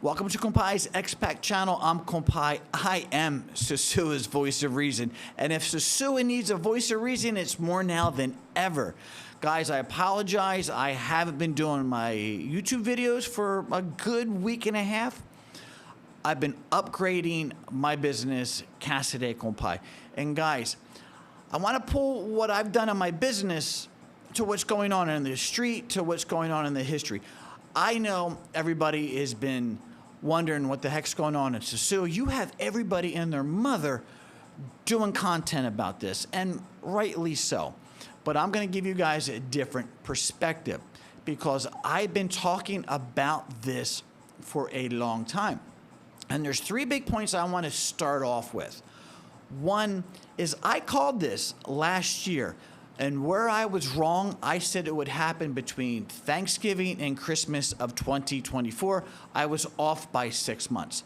Welcome to Compai's Expat channel. I'm Compai. I am Sosua's voice of reason. And if Sosua needs a voice of reason, it's more now than ever. Guys, I apologize. I haven't been doing my YouTube videos for a good week and a half. I've been upgrading my business, Casa De Compai. And guys, I want to pull what I've done in my business to what's going on in the street, to what's going on in the history. I know everybody has been wondering what the heck's going on in Sosua. You have everybody and their mother doing content about this, and rightly so. But I'm going to give you guys a different perspective because I've been talking about this for a long time. And there's three big points I want to start off with. One is I called this last year, and where I was wrong, I said it would happen between Thanksgiving and Christmas of 2024. I was off by 6 months.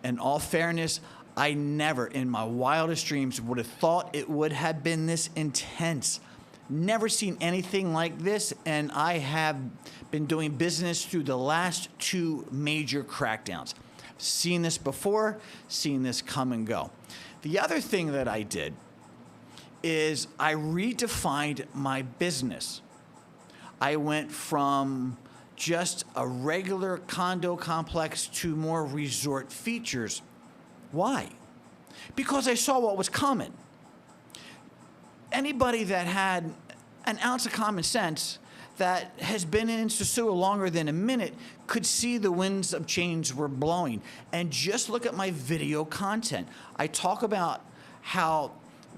In all fairness, I never in my wildest dreams would have thought it would have been this intense. Never seen anything like this, and I have been doing business through the last two major crackdowns. Seen this before, seen this come and go. The other thing that I did is I redefined my business. I went from just a regular condo complex to more resort features. Why? Because I saw what was coming. Anybody that had an ounce of common sense that has been in Sosua longer than a minute could see the winds of change were blowing. And just look at my video content. I talk about how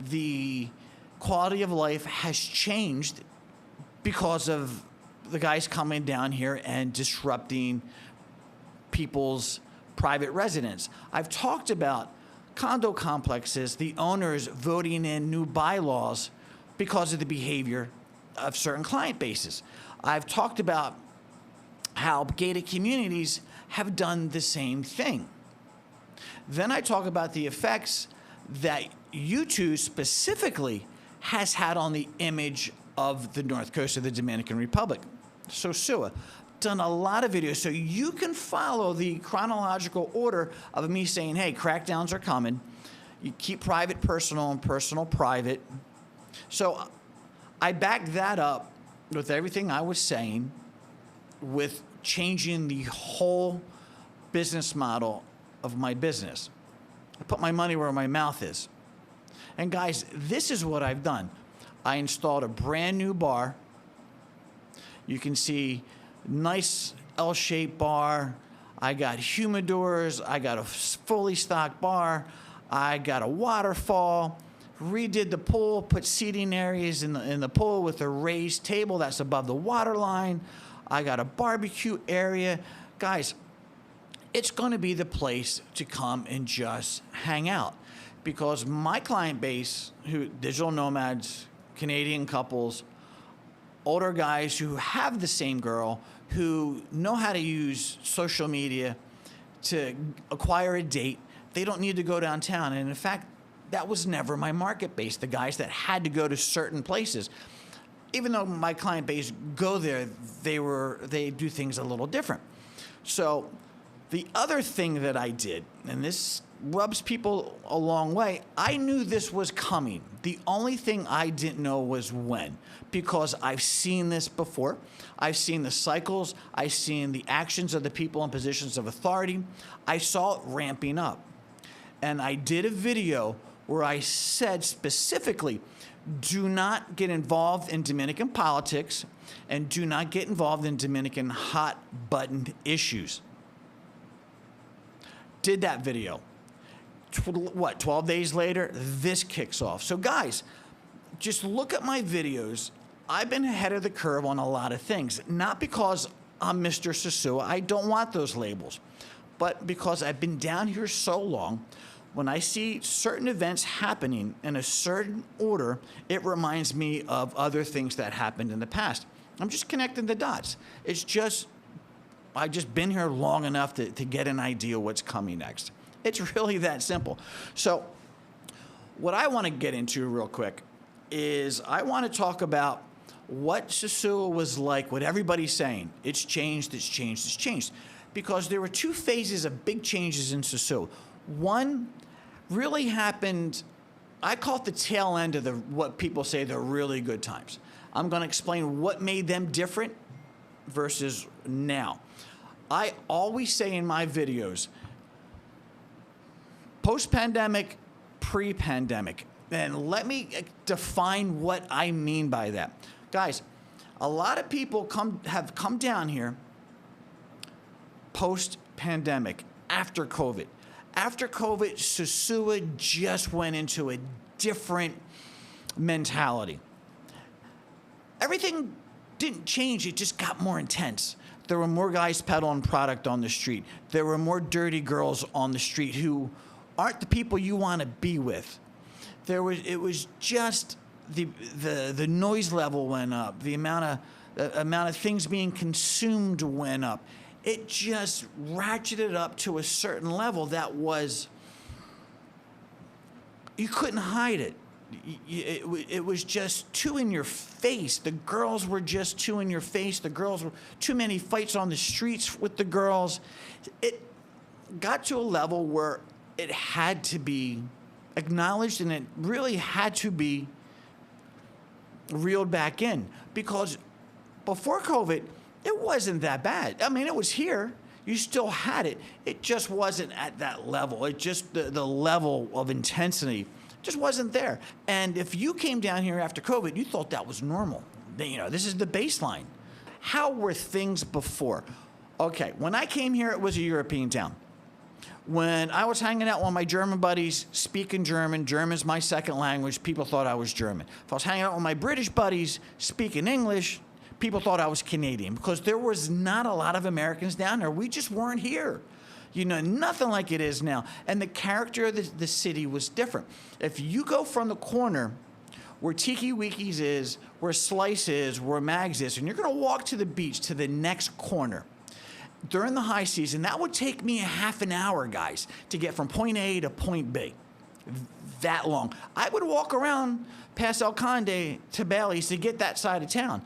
the quality of life has changed because of the guys coming down here and disrupting people's private residence. I've talked about condo complexes, the owners voting in new bylaws because of the behavior of certain client bases. I've talked about how gated communities have done the same thing. Then I talk about the effects that YouTube specifically has had on the image of the north coast of the Dominican Republic. Sosua. Done a lot of videos so you can follow the chronological order of me saying, hey, crackdowns are coming. You keep private personal and personal private. So I backed that up with everything I was saying with changing the whole business model of my business. I put my money where my mouth is. And guys, this is what I've done. I installed a brand new bar. You can see nice L-shaped bar. I got humidors. I got a fully stocked bar. I got a waterfall. Redid the pool, put seating areas in the pool with a raised table that's above the water line. I got a barbecue area. Guys, it's going to be the place to come and just hang out because my client base, who digital nomads, Canadian couples, older guys who have the same girl, who know how to use social media to acquire a date, they don't need to go downtown. And in fact, that was never my market base, the guys that had to go to certain places. Even though my client base go there, they do things a little different. So the other thing that I did, and this rubs people a long way, I knew this was coming. The only thing I didn't know was when, because I've seen this before. I've seen the cycles. I've seen the actions of the people in positions of authority. I saw it ramping up. And I did a video where I said specifically, do not get involved in Dominican politics and do not get involved in Dominican hot button issues. Did that video. 12 days later, this kicks off. So guys, just look at my videos. I've been ahead of the curve on a lot of things, not because I'm Mr. Sosua. I don't want those labels, but because I've been down here so long. When I see certain events happening in a certain order, it reminds me of other things that happened in the past. I'm just connecting the dots. It's just, I've just been here long enough to get an idea what's coming next. It's really that simple. So what I want to get into real quick is I want to talk about what Sosua was like, what everybody's saying. It's changed, it's changed, it's changed. because there were two phases of big changes in Sosúa. One really happened, I call it the tail end of what people say the really good times. I'm going to explain what made them different versus now. I always say in my videos, post-pandemic, pre-pandemic. And let me define what I mean by that. Guys, a lot of people have come down here post-pandemic, after COVID. After COVID, Sosúa just went into a different mentality. Everything didn't change, it just got more intense. There were more guys peddling product on the street. There were more dirty girls on the street who aren't the people you want to be with. It was just the noise level went up. The amount of things being consumed went up. It just ratcheted up to a certain level that was, you couldn't hide it. It was just too in your face. The girls were just too in your face. The girls were too many fights on the streets with the girls. It got to a level where it had to be acknowledged, and it really had to be reeled back in, because before COVID, it wasn't that bad. I mean, it was here. You still had it. It just wasn't at that level. It just, the level of intensity just wasn't there. And if you came down here after COVID, you thought that was normal. You know, this is the baseline. How were things before? Okay, when I came here, it was a European town. When I was hanging out with my German buddies, speaking German, German's my second language, people thought I was German. If I was hanging out with my British buddies, speaking English, people thought I was Canadian, because there was not a lot of Americans down there. We just weren't here. You know, nothing like it is now. And the character of the city was different. If you go from the corner where Tiki Wiki's is, where Slice is, where Mags is, and you're going to walk to the beach to the next corner, during the high season, that would take me a half an hour, guys, to get from point A to point B. That long. I would walk around past El Conde to Bailey's to get that side of town.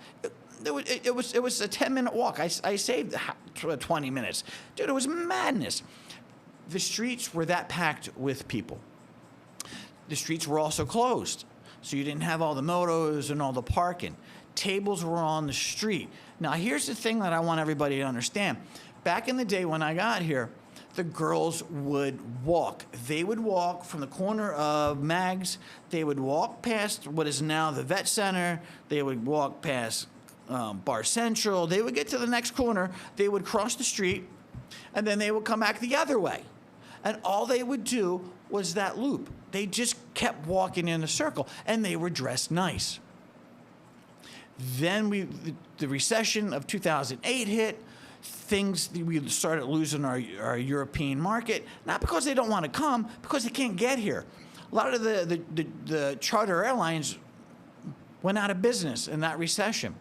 It was a 10-minute walk. I saved 20 minutes. Dude, it was madness. The streets were that packed with people. The streets were also closed, so you didn't have all the motos and all the parking. Tables were on the street. Now, here's the thing that I want everybody to understand. Back in the day when I got here, the girls would walk. They would walk from the corner of Mags. They would walk past what is now the Vet Center. They would walk past Bar Central. They would get to the next corner. They would cross the street, and then they would come back the other way. And all they would do was that loop. They just kept walking in a circle, and they were dressed nice. Then the recession of 2008 hit. We started losing our European market, not because they don't want to come, because they can't get here. A lot of the charter airlines went out of business in that recession.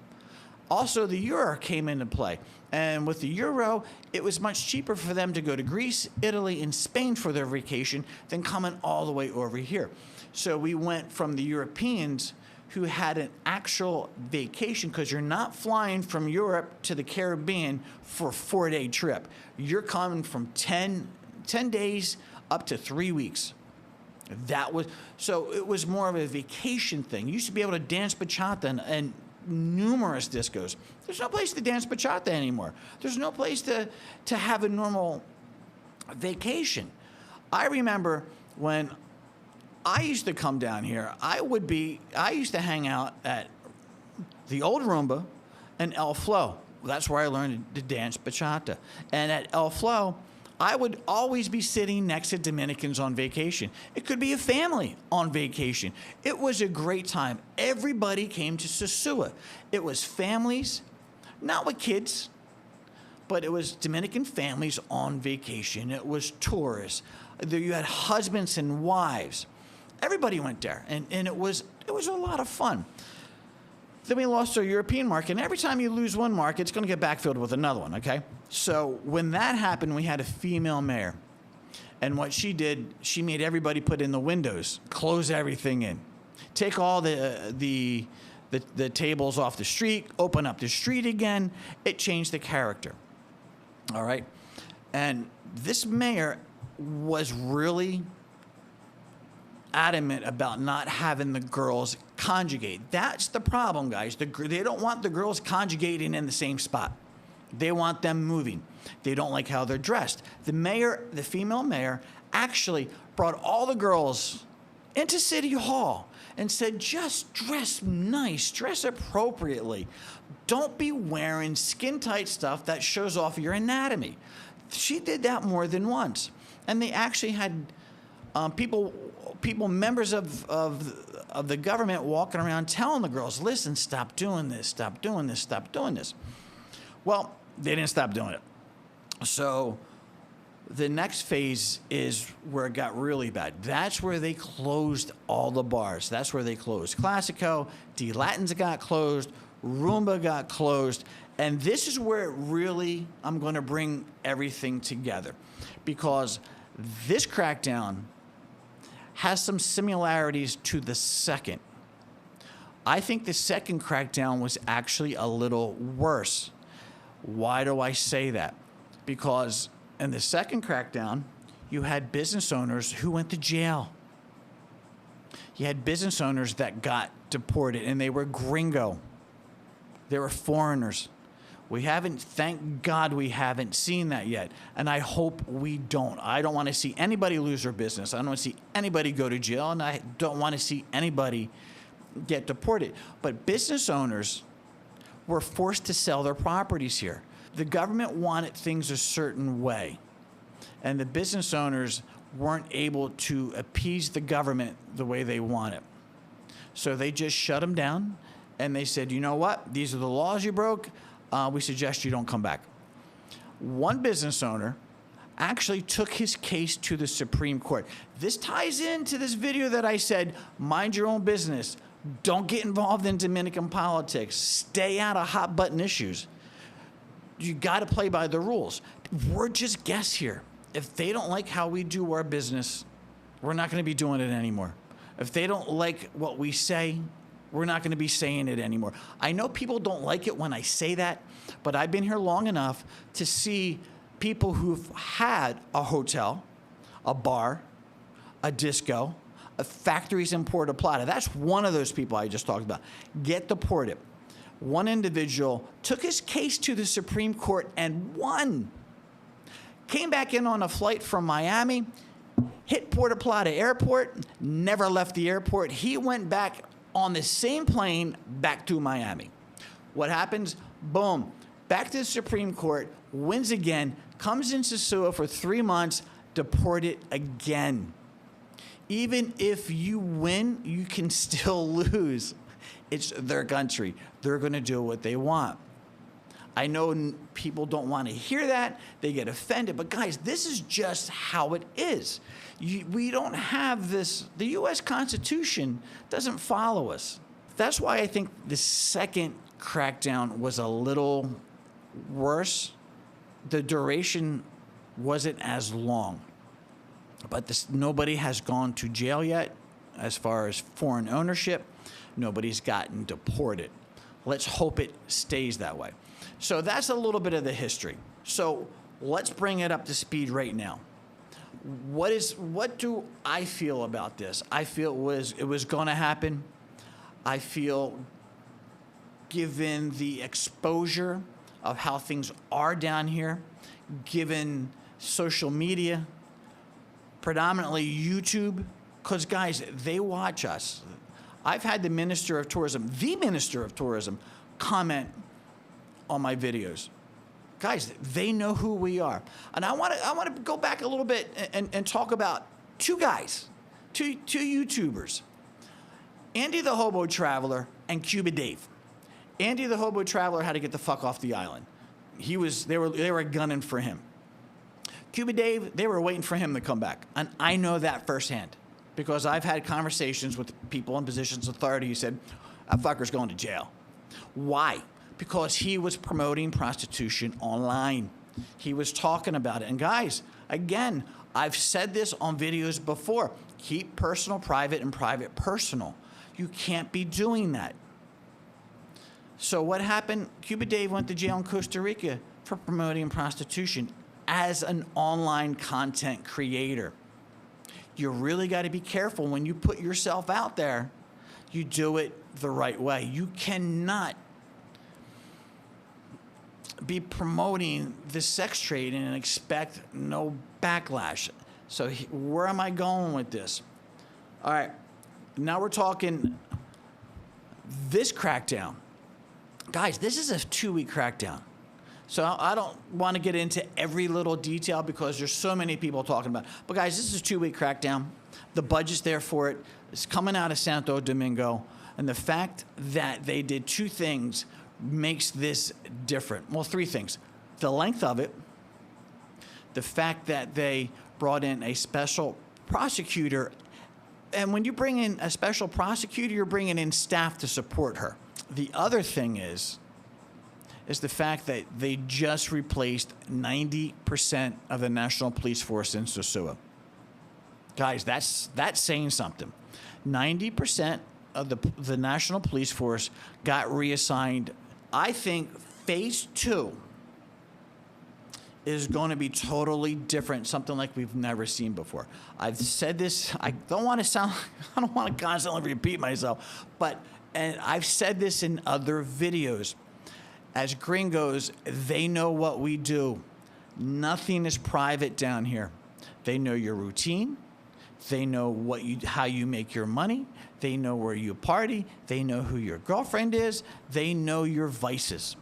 Also, the euro came into play. And with the euro, it was much cheaper for them to go to Greece, Italy, and Spain for their vacation than coming all the way over here. So we went from the Europeans who had an actual vacation, because you're not flying from Europe to the Caribbean for a 4-day trip. You're coming from 10 days up to 3 weeks. So it was more of a vacation thing. You used to be able to dance bachata and numerous discos. There's no place to dance bachata anymore. There's no place to have a normal vacation. I remember when I used to come down here, I used to hang out at the old Roomba and El Flow. That's where I learned to dance bachata. And at El Flow, I would always be sitting next to Dominicans on vacation. It could be a family on vacation. It was a great time. Everybody came to Sosúa. It was families, not with kids, but it was Dominican families on vacation. It was tourists. You had husbands and wives. Everybody went there, and it was a lot of fun. Then we lost our European market, and every time you lose one market, it's going to get backfilled with another one, okay? So when that happened, we had a female mayor. And what she did, she made everybody put in the windows, close everything in, take all the tables off the street, open up the street again. It changed the character, all right? And this mayor was really adamant about not having the girls conjugate. That's the problem, guys. They don't want the girls conjugating in the same spot. They want them moving. They don't like how they're dressed. The mayor, the female mayor, actually brought all the girls into City Hall and said, just dress nice, dress appropriately. Don't be wearing skin-tight stuff that shows off your anatomy. She did that more than once. And they actually had people, members of the government walking around telling the girls, listen, stop doing this, stop doing this, stop doing this. Well, they didn't stop doing it. So the next phase is where it got really bad. That's where they closed all the bars. That's where they closed Classico, D Latins got closed, Roomba got closed, and this is where it really, I'm going to bring everything together, because this crackdown has some similarities to the second. I think the second crackdown was actually a little worse. Why do I say that? Because in the second crackdown, you had business owners who went to jail. You had business owners that got deported, and they were gringo. They were foreigners. Thank God we haven't seen that yet, and I hope we don't. I don't want to see anybody lose their business. I don't want to see anybody go to jail, and I don't want to see anybody get deported. But business owners were forced to sell their properties here. The government wanted things a certain way, and the business owners weren't able to appease the government the way they want it. So they just shut them down, and they said, you know what? These are the laws you broke. We suggest you don't come back. One business owner actually took his case to the Supreme Court. This ties into this video that I said, mind your own business. Don't get involved in Dominican politics. Stay out of hot button issues. You got to play by the rules. We're just guests here. If they don't like how we do our business, we're not going to be doing it anymore. If they don't like what we say, we're not going to be saying it anymore. I know people don't like it when I say that, but I've been here long enough to see people who've had a hotel, a bar, a disco, factories in Puerto Plata. That's one of those people I just talked about. Get deported. One individual took his case to the Supreme Court and won. Came back in on a flight from Miami, hit Puerto Plata airport, never left the airport. He went back on the same plane back to Miami. What happens? Boom. Back to the Supreme Court, wins again, comes in Sosúa for 3 months, deported again. Even if you win, you can still lose. It's their country. They're going to do what they want. I know people don't want to hear that. They get offended. But guys, this is just how it is. We don't have this. The U.S. Constitution doesn't follow us. That's why I think the second crackdown was a little worse. The duration wasn't as long. But nobody has gone to jail yet as far as foreign ownership. Nobody's gotten deported. Let's hope it stays that way. So that's a little bit of the history. So let's bring it up to speed right now. What do I feel about this? I feel it was going to happen. I feel, given the exposure of how things are down here, given social media, predominantly YouTube, because guys, they watch us. I've had the Minister of Tourism, comment on my videos. Guys, they know who we are. And I want to go back a little bit and talk about two guys, two YouTubers, Andy the Hobo Traveler and Cuba Dave. Andy the Hobo Traveler had to get the fuck off the island. They were gunning for him. Cuba Dave, they were waiting for him to come back. And I know that firsthand because I've had conversations with people in positions of authority who said, that fucker's going to jail. Why? Because he was promoting prostitution online. He was talking about it. And guys, again, I've said this on videos before. Keep personal private and private personal. You can't be doing that. So what happened? Cuba Dave went to jail in Costa Rica for promoting prostitution as an online content creator. You really got to be careful when you put yourself out there. You do it the right way. You cannot be promoting the sex trade and expect no backlash. So where am I going with this? All right, now we're talking this crackdown. Guys, this is a 2-week crackdown. So I don't want to get into every little detail because there's so many people talking about it. But guys, this is a 2-week crackdown. The budget's there for it. It's coming out of Santo Domingo. And the fact that they did 2 things makes this different. Well, 3 things. The length of it, the fact that they brought in a special prosecutor. And when you bring in a special prosecutor, you're bringing in staff to support her. The other thing is the fact that they just replaced 90% of the National Police Force in Sosúa. Guys, that's saying something. 90% of the National Police Force got reassigned. I think phase 2 is going to be totally different, something like we've never seen before. I've said this. I don't want to constantly repeat myself, and I've said this in other videos. As gringos, they know what we do. Nothing is private down here. They know your routine. They know how you make your money. They know where you party. They know who your girlfriend is. They know your vices.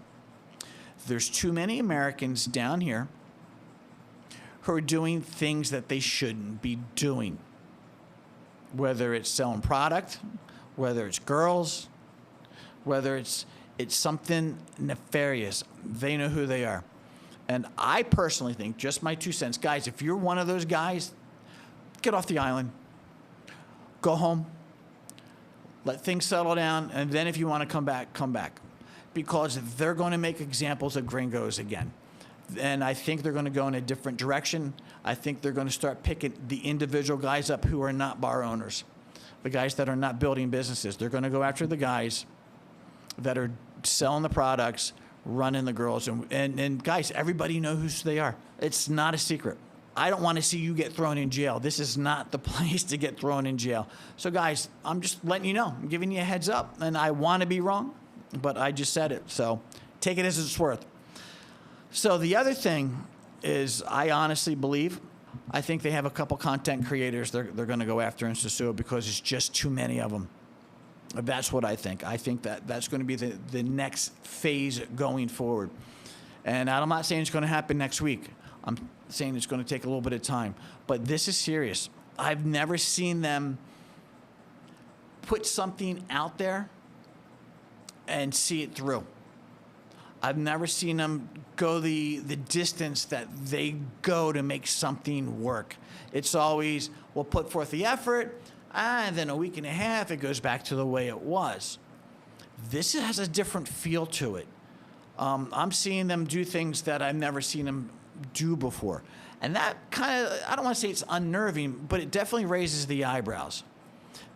There's too many Americans down here who are doing things that they shouldn't be doing. Whether it's selling product, whether it's girls, whether it's something nefarious. They know who they are. And I personally think, just my 2 cents, guys, if you're one of those guys, get off the island. Go home. Let things settle down. And then if you want to come back, come back. Because they're going to make examples of gringos again. And I think they're going to go in a different direction. I think they're going to start picking the individual guys up who are not bar owners. The guys that are not building businesses. They're going to go after the guys that are selling the products, running the girls. And guys, everybody knows who they are. It's not a secret. I don't want to see you get thrown in jail. This is not the place to get thrown in jail. So guys, I'm just letting you know. I'm giving you a heads up. And I want to be wrong, but I just said it. So take it as it's worth. So the other thing is, I honestly believe, I think they have a couple content creators they're going to go after in Sosúa because it's just too many of them. That's what I think. I think that's going to be the next phase going forward. And I'm not saying it's going to happen next week. I'm saying it's going to take a little bit of time. But this is serious. I've never seen them put something out there and see it through. I've never seen them go the distance that they go to make something work. It's always, we'll put forth the effort, and then a week and a half, it goes back to the way it was. This has a different feel to it. I'm seeing them do things that I've never seen them do before. And that kind of, I don't want to say it's unnerving, but it definitely raises the eyebrows.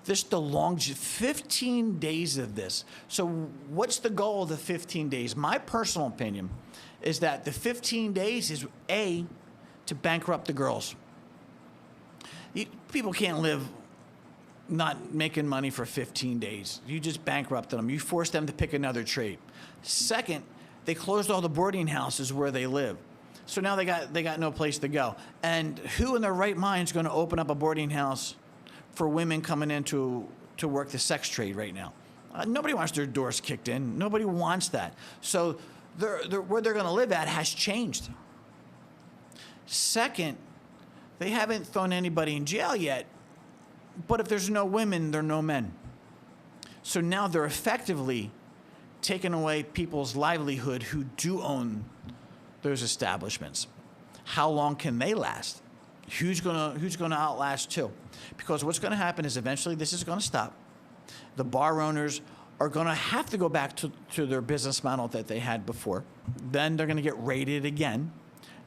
This, the long, 15 days of this. So what's the goal of the 15 days? My personal opinion is that the 15 days is, A, to bankrupt the girls. People can't live not making money for 15 days. You just bankrupted them. You forced them to pick another trade. Second, they closed all the boarding houses where they live. So now they got no place to go. And who in their right mind is going to open up a boarding house for women coming in to work the sex trade right now? Nobody wants their doors kicked in. Nobody wants that. So where they're going to live at has changed. Second, they haven't thrown anybody in jail yet. But if there's no women, there are no men. So now they're effectively taking away people's livelihood who do own those establishments. How long can they last? Who's gonna outlast too? Because what's going to happen is eventually this is going to stop. The bar owners are going to have to go back to their business model that they had before. Then they're going to get raided again.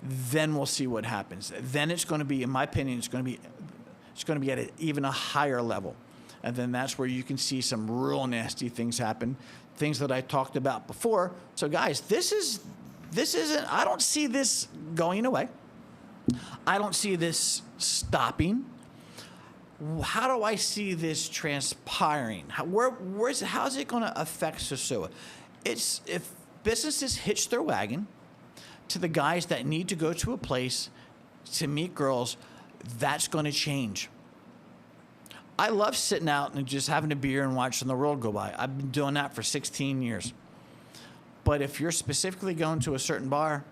Then we'll see what happens. Then it's going to be, in my opinion, it's going to be at even a higher level. And then that's where you can see some real nasty things happen, things that I talked about before. So guys, this isn't, I don't see this going away. I don't see this stopping. How do I see this transpiring? How's it going to affect Sosua? It's if businesses hitch their wagon to the guys that need to go to a place to meet girls, that's going to change. I love sitting out and just having a beer and watching the world go by. I've been doing that for 16 years. But if you're specifically going to a certain bar,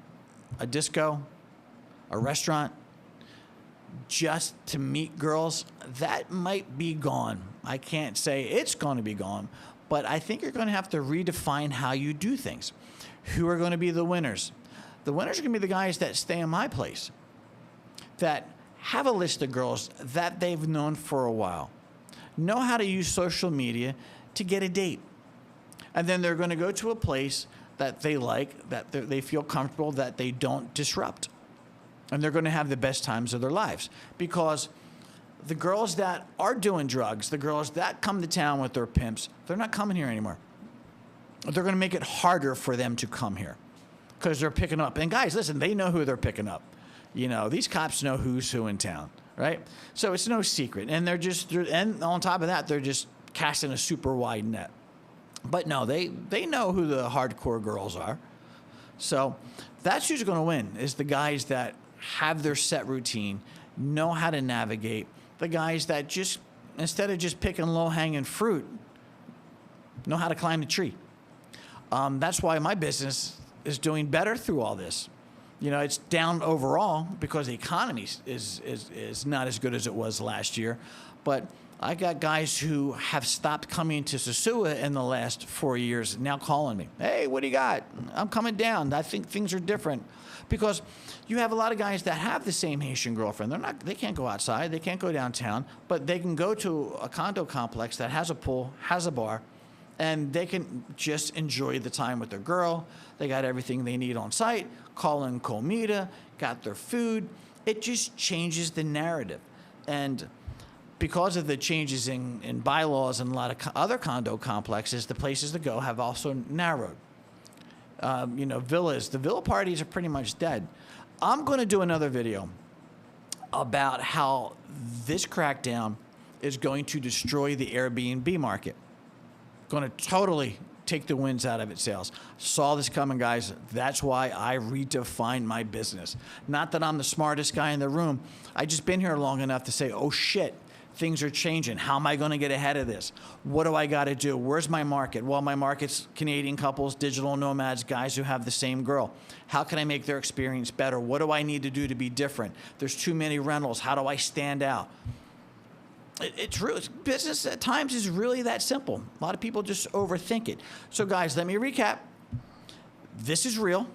a disco, a restaurant, just to meet girls, that might be gone. I can't say it's going to be gone, but I think you're going to have to redefine how you do things. Who are going to be the winners? The winners are going to be the guys that stay in my place, that have a list of girls that they've known for a while, know how to use social media to get a date. And then they're going to go to a place that they like, that they feel comfortable, that they don't disrupt. And they're going to have the best times of their lives. Because the girls that are doing drugs, the girls that come to town with their pimps, they're not coming here anymore. They're going to make it harder for them to come here because they're picking up. And guys, listen, they know who they're picking up. You know, these cops know who's who in town, right? So it's no secret. And and on top of that, they're just casting a super wide net. But no, they know who the hardcore girls are. So that's who's going to win, is the guys that have their set routine, know how to navigate, the guys that just, instead of just picking low-hanging fruit, know how to climb the tree. That's why my business is doing better through all this. You know, it's down overall because the economy is not as good as it was last year. But I got guys who have stopped coming to Sosua in the last 4 years now calling me. Hey, what do you got? I'm coming down. I think things are different. Because you have a lot of guys that have the same Haitian girlfriend. They can't go outside. They can't go downtown. But they can go to a condo complex that has a pool, has a bar, and they can just enjoy the time with their girl. They got everything they need on site, call in comida, got their food. It just changes the narrative. And because of the changes in bylaws and a lot of other condo complexes, the places to go have also narrowed. Villas. The villa parties are pretty much dead. I'm going to do another video about how this crackdown is going to destroy the Airbnb market. Going to totally take the winds out of its sails. Saw this coming, guys. That's why I redefined my business. Not that I'm the smartest guy in the room. I just been here long enough to say, oh shit, things are changing. How am I going to get ahead of this? What do I got to do? Where's my market? Well, my market's Canadian couples, digital nomads, guys who have the same girl. How can I make their experience better? What do I need to do to be different? There's too many rentals. How do I stand out? It's true. Business at times is really that simple. A lot of people just overthink it. So, guys, let me recap. This is real.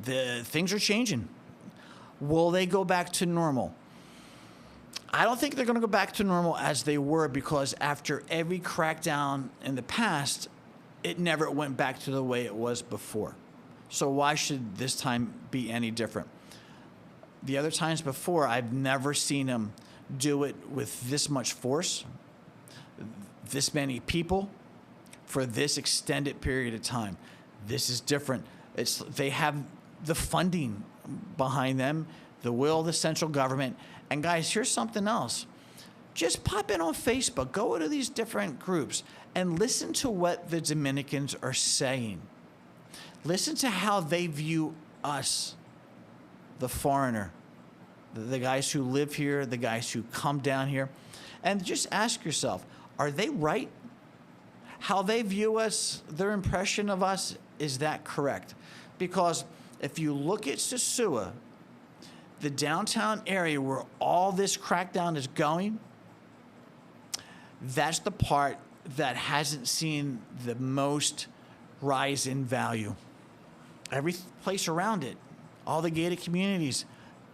The things are changing. Will they go back to normal? I don't think they're going to go back to normal as they were, because after every crackdown in the past, it never went back to the way it was before. So why should this time be any different? The other times before, I've never seen them do it with this much force, this many people, for this extended period of time. This is different. They have the funding behind them, the will of the central government. And guys, here's something else. Just pop in on Facebook, go to these different groups, and listen to what the Dominicans are saying. Listen to how they view us, the foreigner, the guys who live here, the guys who come down here. And just ask yourself, are they right? How they view us, their impression of us, is that correct? Because if you look at Sosua, the downtown area where all this crackdown is going, that's the part that hasn't seen the most rise in value. Every place around it, all the gated communities,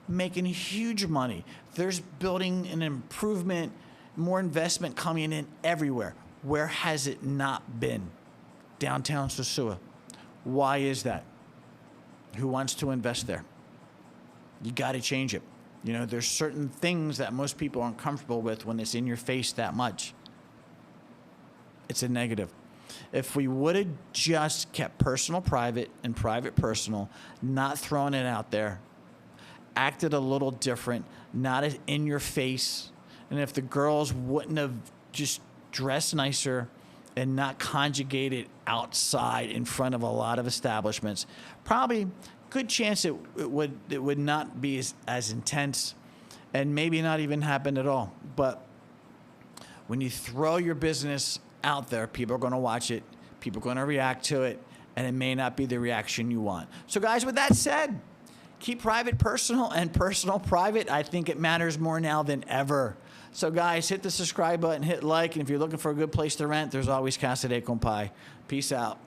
making huge money. There's building an improvement, more investment coming in everywhere. Where has it not been? Downtown Sosua. Why is that? Who wants to invest there? You got to change it. You know, there's certain things that most people aren't comfortable with when it's in your face that much. It's a negative. If we would have just kept personal private and private personal, not throwing it out there, acted a little different, not as in your face, and if the girls wouldn't have just dressed nicer and not conjugated outside in front of a lot of establishments, probably good chance it would not be as intense and maybe not even happen at all. But when you throw your business out there, people are going to watch it, people are going to react to it, and it may not be the reaction you want. So guys, with that said, keep private personal and personal private. I think it matters more now than ever. So guys, hit the subscribe button, hit like, and if you're looking for a good place to rent, there's always Casa De Compai. Peace out.